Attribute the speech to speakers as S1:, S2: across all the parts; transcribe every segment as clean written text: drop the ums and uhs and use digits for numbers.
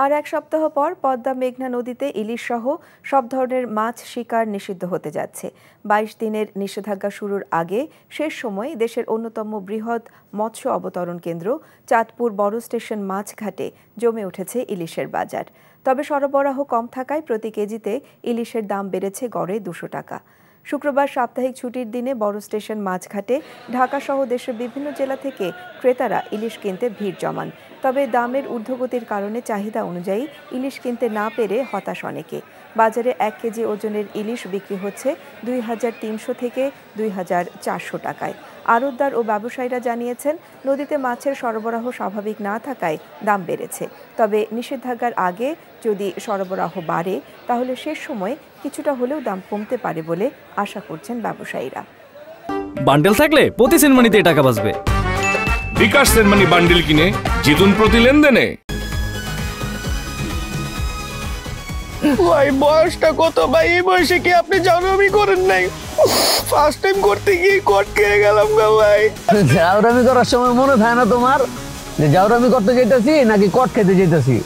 S1: আর এক সপ্তাহ পর পদ্মা মেঘনা নদীতে ইলিশ সহ সব ধরনের মাছ শিকার নিষিদ্ধ হতে যাচ্ছে। ২২ দিনের নিষেধাজ্ঞা শুরুর আগে শেষ সময়ে দেশের অন্যতম বৃহৎ মৎস্য অবতরণ কেন্দ্র চাঁদপুর বড় স্টেশন মাছঘাটে জমে উঠেছে ইলিশের বাজার। তবে সরবরাহ কম থাকায় প্রতি কেজিতে ইলিশের দাম বেড়েছে গড়ে ২০০ টাকা। শুক্রবার সাপ্তাহিক ছুটির দিনে বড় স্টেশন মাছঘাটে ঢাকাসহ দেশের বিভিন্ন জেলা থেকে ক্রেতারা ইলিশ কিনতে ভিড় জমান। তবে দামের ঊর্ধ্বগতির কারণে চাহিদা অনুযায়ী ইলিশ কিনতে না পেরে হতাশ অনেকে। বাজারে ১ কেজি ওজনের ইলিশ বিক্রি হচ্ছে ২,৩০০ থেকে ২,৪০০ টাকায়। আড়তদার ও ব্যবসায়ীরা জানিয়েছেন, নদীতে মাছের সরবরাহ স্বাভাবিক না থাকায় দাম বেড়েছে। তবে নিষেধাজ্ঞার আগে যদি সরবরাহ বাড়ে তাহলে শেষ সময়ে কিছুটা হলেও দাম কমতে পারে বলে আশা করছেন ব্যবসায়ীরা।
S2: বান্ডেল থাকলে প্রতি সেনমানিতে টাকা বাঁচবে।
S3: বিকাশ সেনমানি বান্ডেল কিনে জিতুন প্রতি লেনদেনে।
S4: ভাই বয়সটা কত ভাই? এই বয়সে কি আপনি জাউরামি করেন নাই? ফার্স্ট টাইম করতে গিয়ে কট খেয়ে গেলাম গো ভাই।
S5: জাউরামি করার সময় মনে থাকে না তোমার যে জাউরামি করতে যেতেছি নাকি কট খেতে যেতেছি?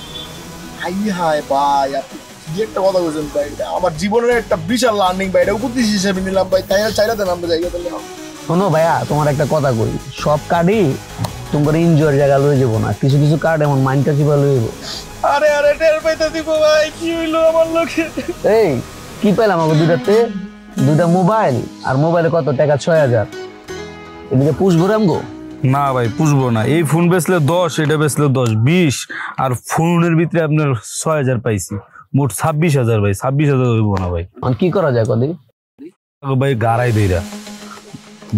S4: হাই ভাই, আপনি কি একটা কথা বলছেন ভাই? আমার জীবনের একটা বিশাল লার্নিং ভাই, এটা উপদেশ হিসেবে নিলাম ভাই। তাই চাইলাতে নামতে জায়গা তাহলে
S5: শোনো ভাইয়া, তোমার একটা কথা কই, সব কার্ডই তোমার এনজয়ের জায়গা লয়ে যাবো না, কিছু কিছু কার্ড এমন মাইন্ডটা চিপা লয়ে যাবো।
S4: আরে আরে টের পাইতে দিব ভাই, কি হইলো আমার লোকে?
S5: এই কি পাইলাম আমাকে দুইটা মোবাইল, আর মোবাইলে কত টাকা? ৬,০০০। এদিকে পুষবো রামগো?
S6: না ভাই পুষবো না। এই ফোন বেচলে ১০, এটা বেচলে ১০, ২০, আর ফোনের ভিতরে আপনার ৬,০০০ পাইছি, মোট ২৬,০০০ ভাই। ২৬,০০০ হইব না ভাই।
S5: কি করা যায় কদি?
S6: ভাই গাড়াই দেইরা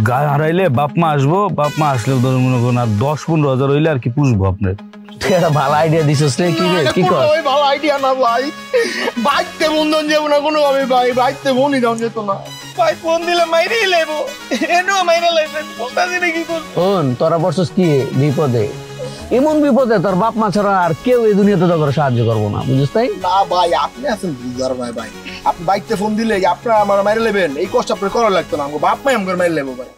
S6: গায়ে হারাইলে বাপ মা আসবো, বাপ মা আসলে ধর মনে করুন আর ১০-১৫,০০০ হইলে আর কি পুষবো আপনার।
S5: একটা ভালো আইডিয়া দিছিস রে। কি রে, কি কর?
S4: ওই ভালো আইডিয়া না ভাই, বাইকতে বন্ধন যাবো না কোনো ভাবে ভাই, বাইকতে ফোনই দাম যেত না ভাই। ফোন দিলে মাইরেই লেবো, এনো মাইরা লাইছেন বলতা দিনে কি করব?
S5: শোন, তোরা বসছিস কি বিপদে, এমন বিপদে তোর বাপ মা ছাড়া আর কেউ এই দুনিয়াতে তোর সাহায্য করবো না, বুঝিস তাই
S4: না ভাই? আপনি আছেন বুঝার ভাই। ভাই আপনি বাইকতে ফোন দিলে আপনার আমার মাইরে লেবেন, এই কষ্ট আপনার করা লাগতো না। বাপ মাই আমার মাইরে লেবো ভাই।